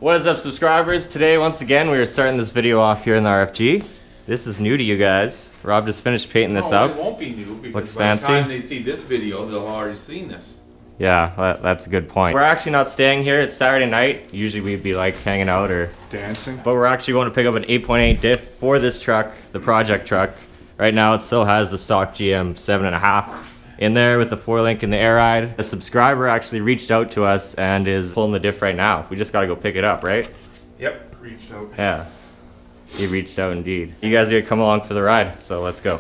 What is up, subscribers? Today, once again, we are starting this video off here in the RFG. This is new to you guys. Rob just finished painting this up. It won't be new because looks by fancy. the time they see this video, they'll already seen this. Yeah, that's a good point. We're actually not staying here. It's Saturday night. Usually we'd be like hanging out or dancing. But we're actually going to pick up an 8.8 diff for this truck, the project truck. Right now it still has the stock GM 7.5 in there with the 4-link and the air ride. A subscriber actually reached out to us and is pulling the diff right now. We just got to go pick it up, right? Yep, reached out. Yeah, he reached out indeed. You guys are gonna come along for the ride, so let's go.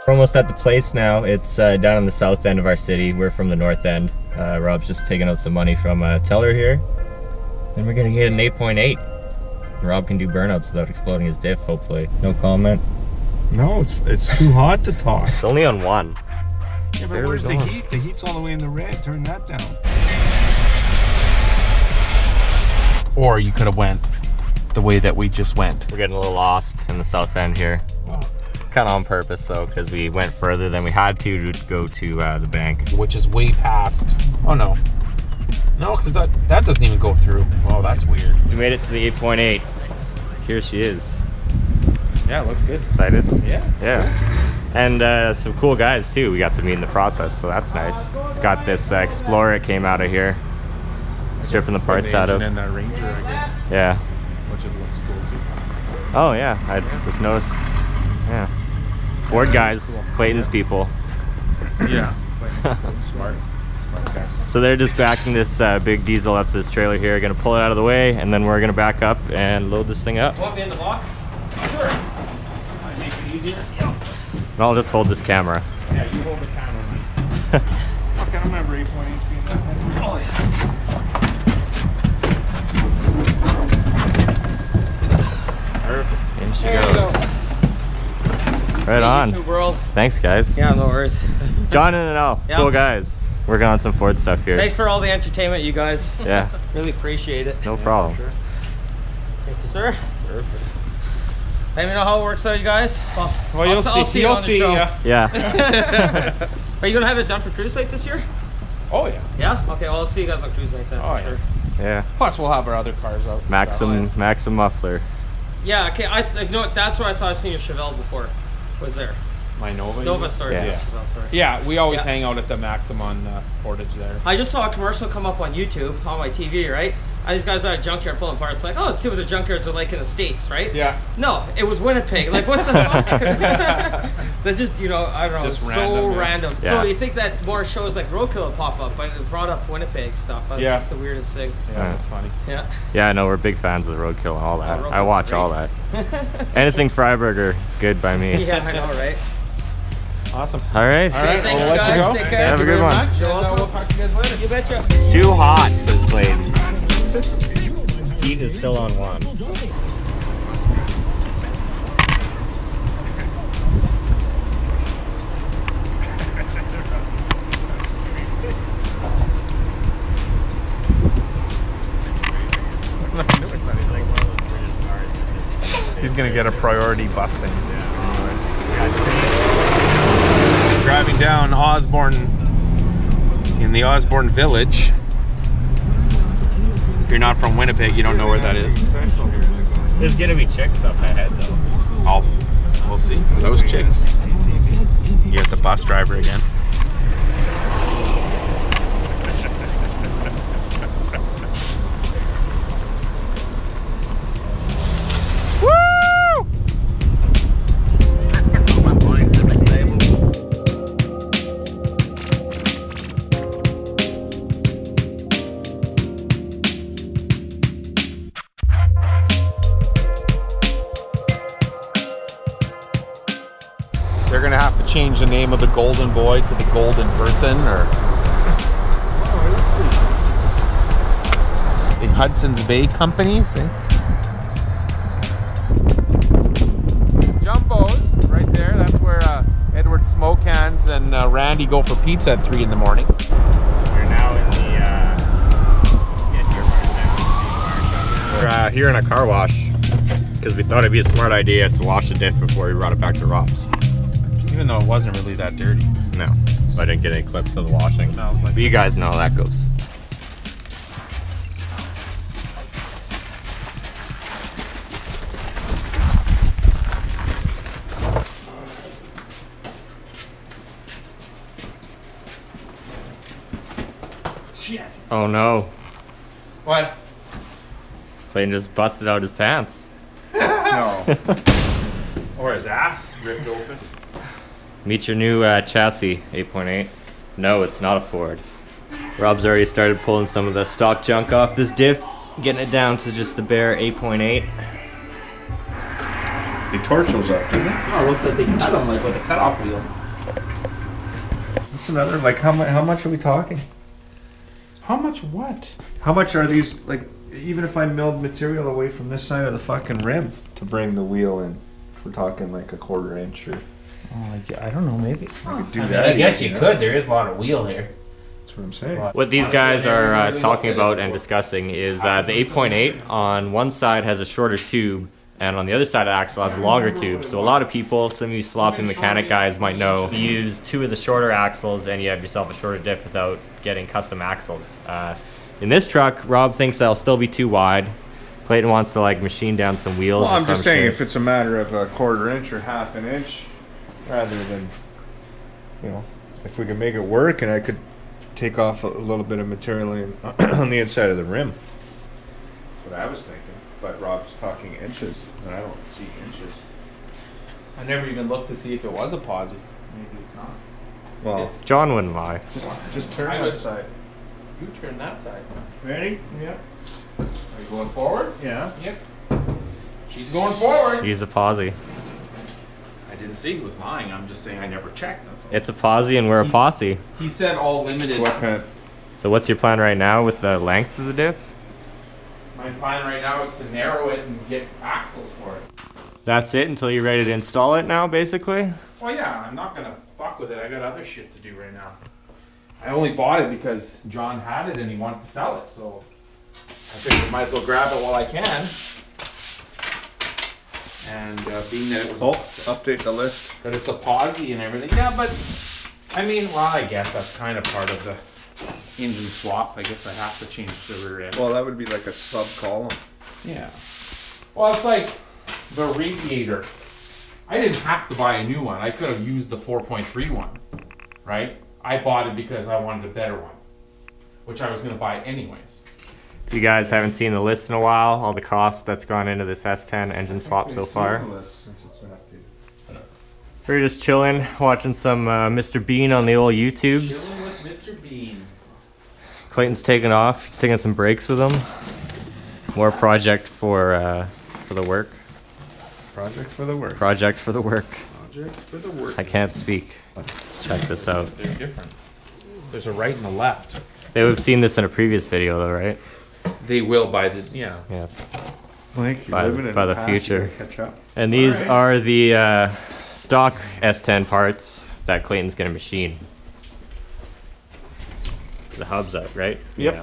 We're almost at the place now. It's down on the south end of our city. We're from the north end. Rob's just taking out some money from a teller here. Then we're gonna get an 8.8. Rob can do burnouts without exploding his diff, hopefully. No comment? No, it's too hot to talk. It's only on 1. Yeah, but where's the heat? The heat's all the way in the red. Turn that down. Or you could have went the way that we just went. We're getting a little lost in the south end here. Wow. Kind of on purpose though, because we went further than we had to go to the bank. Which is way past. Oh no. No, because that doesn't even go through. Oh, that's weird. We made it to the 8.8. Here she is. Yeah, it looks good. Excited? Yeah. Yeah. And some cool guys too we got to meet in the process, so that's nice. It's got this Explorer that came out of here. Stripping the parts out of. And the Ranger, I guess. Yeah. Which it looks cool too. Oh yeah, I just noticed. Yeah. Ford guys, cool. Clayton's people. Yeah. Smart guys. So they're just backing this big diesel up to this trailer here, gonna pull it out of the way, and then we're gonna back up and load this thing up. Want me in the box? Sure. Might make it easier. Yep. And I'll just hold this camera. Yeah, you hold the camera, man. Fuck, I don't remember 8.8 being that heavy. Oh yeah. Perfect. In she There you goes. go. Right hey, on. YouTube world. Thanks, guys. Yeah, no worries. John and L. Yep. Cool guys. Working on some Ford stuff here. Thanks for all the entertainment, you guys. Yeah. Really appreciate it. No problem. Sure. Thank you, sir. Perfect. Let me know how it works out, you guys. Well, You'll see. you on the show. Yeah. Are you gonna have it done for Cruise Night this year? Oh yeah. Yeah. Okay. Well, I'll see you guys on Cruise Night then. Oh, for yeah. sure. Yeah. Plus, we'll have our other cars out. Maxim muffler. Yeah. Okay. You know what? That's where I thought I seen your Chevelle before. Was there? My Nova. Nova, sorry. Yeah. Chevelle, sorry. Yeah, we always Yeah. hang out at the Maxim on Portage there. I just saw a commercial come up on YouTube on my TV, right? And these guys are at a junkyard pulling parts. Like, oh, let's see what the junkyards are like in the States, right? Yeah. No, it was Winnipeg. Like, what the fuck? That's just, you know, I don't know, Just so random, random. yeah. So you think that more shows like Roadkill would pop up, but it brought up Winnipeg stuff. That's Yeah. just the weirdest thing. Yeah, that's funny. Yeah. Yeah, I know we're big fans of the Roadkill and all that. Roadkill's I watch great. all that. Anything Freiburger is good by me. Yeah, I know, right? Awesome. All right. All right, Thanks, we'll let you guys. go. Take care. Have a Thank you good very one. much, You're and, welcome. we'll talk to you guys later. You betcha. It's too hot, says Clayton. Heat is still on 1. He's gonna get a priority busting. Driving down Osborne in the Osborne Village. If you're not from Winnipeg, you don't know where that is. There's gonna be chicks up ahead though. We'll see. Those chicks. You're the bus driver again. They're gonna have to change the name of the Golden Boy to the Golden Person, or the Hudson's Bay Company. See? Jumbo's right there. That's where Edward Smokehans and Randy go for pizza at 3 in the morning. We're now in the get your part. We're here in a car wash because we thought it'd be a smart idea to wash the diff before we brought it back to Rob's. Even though it wasn't really that dirty. No, I didn't get any clips of the washing. No, I was like, but you guys know how that goes. shit. Oh no. What? Clayton just busted out his pants. No. Or his ass ripped open. Meet your new chassis, 8.8. No, it's not a Ford. Rob's already started pulling some of the stock junk off this diff, getting it down to just the bare 8.8. They torch those up, didn't they? Oh, it looks like they cut them like with a cutoff wheel. What's another, like, how much are we talking? How much what? How much are these, like, even if I milled material away from this side of the fucking rim to bring the wheel in? If we're talking like a 1/4 inch or... Oh, I don't know, maybe. I could do I mean, that. I guess easy, you could. There is a lot of wheel here. That's what I'm saying. What these guys are talking about and discussing is the 8.8 on one side has a shorter tube, and on the other side of the axle has a longer tube. So a lot of people, some of you sloppy mechanic guys might know, you use 2 of the shorter axles and you have yourself a shorter diff without getting custom axles. In this truck, Rob thinks that'll still be too wide. Clayton wants to like machine down some wheels. Well, or I'm just some saying shit. if it's a matter of a 1/4 inch or 1/2 inch, rather than, you know, if we can make it work and I could take off a little bit of material on the inside of the rim. That's what I was thinking. But Rob's talking inches, and I don't see inches. I never even looked to see if it was a posi. Maybe it's not. Well, John wouldn't lie. just turn I that would- side. You turn that side. Ready? Yep. Are you going forward? Yeah. Yep. She's going forward. Use a posse. I didn't see he was lying. I'm just saying I never checked. That's all. It's a posse and we're a posse. He said all limited. Sweatpant. So what's your plan right now with the length of the diff? My plan right now is to narrow it and get axles for it. That's it until you're ready to install it now, basically? Well, yeah, I'm not gonna fuck with it. I got other shit to do right now. I only bought it because John had it and he wanted to sell it, so I figured I might as well grab it while I can. And being that it was, Oh, update the list. that it's a posi and everything, yeah, but I mean, well, I guess that's kind of part of the engine swap. I guess I have to change the rear end. Well, that would be like a sub column. Yeah. Well, it's like the radiator. I didn't have to buy a new one. I could have used the 4.3 one, right? I bought it because I wanted a better one, which I was going to buy anyways. If you guys haven't seen the list in a while, all the cost that's gone into this S10 engine swap so far. Since it's been updated. We're just chilling, watching some Mr. Bean on the old YouTubes. Chilling with Mr. Bean. Clayton's taking off. He's taking some breaks with him. More project for the work. Project for the work. Project for the work. Project for the work. I can't speak. Let's check this out. They're different. There's a right and a left. They would have seen this in a previous video though, right? They will by the, yeah. Yes. Like, By- you're living in by the the past, you future. gotta catch up. And these Alright. are the stock S10 parts that Clayton's gonna machine. The hub's out, right? Yep. Yeah.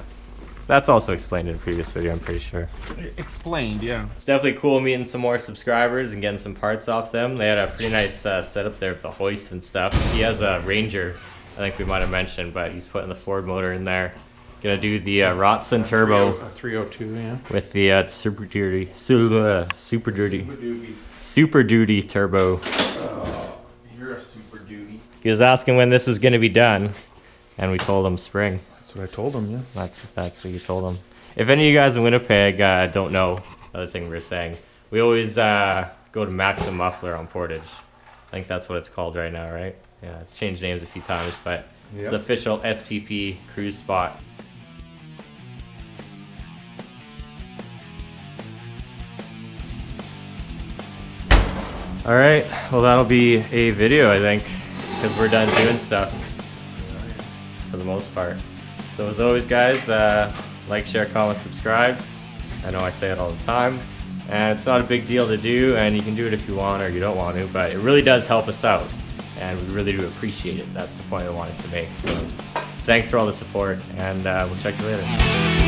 That's also explained in a previous video, I'm pretty sure. Explained, yeah. It's definitely cool meeting some more subscribers and getting some parts off them. They had a pretty nice setup there with the hoist and stuff. He has a Ranger, I think we might have mentioned, but he's putting the Ford motor in there. Gonna do the Rotson turbo A 302, yeah. with the Super Duty Super duty. Super Duty turbo. You're a super duty. He was asking when this was gonna be done, and we told him spring. That's what I told him, yeah. That's what you told him. If any of you guys in Winnipeg don't know, other thing we were saying, we always go to Maxim Muffler on Portage. I think that's what it's called right now, right? Yeah, it's changed names a few times, but it's Yep. the official SPP cruise spot. All right, well that'll be a video, I think, because we're done doing stuff for the most part. So as always, guys, like, share, comment, subscribe. I know I say it all the time, and it's not a big deal to do, and you can do it if you want or you don't want to, but it really does help us out, and we really do appreciate it. That's the point I wanted to make. So thanks for all the support, and we'll check you later.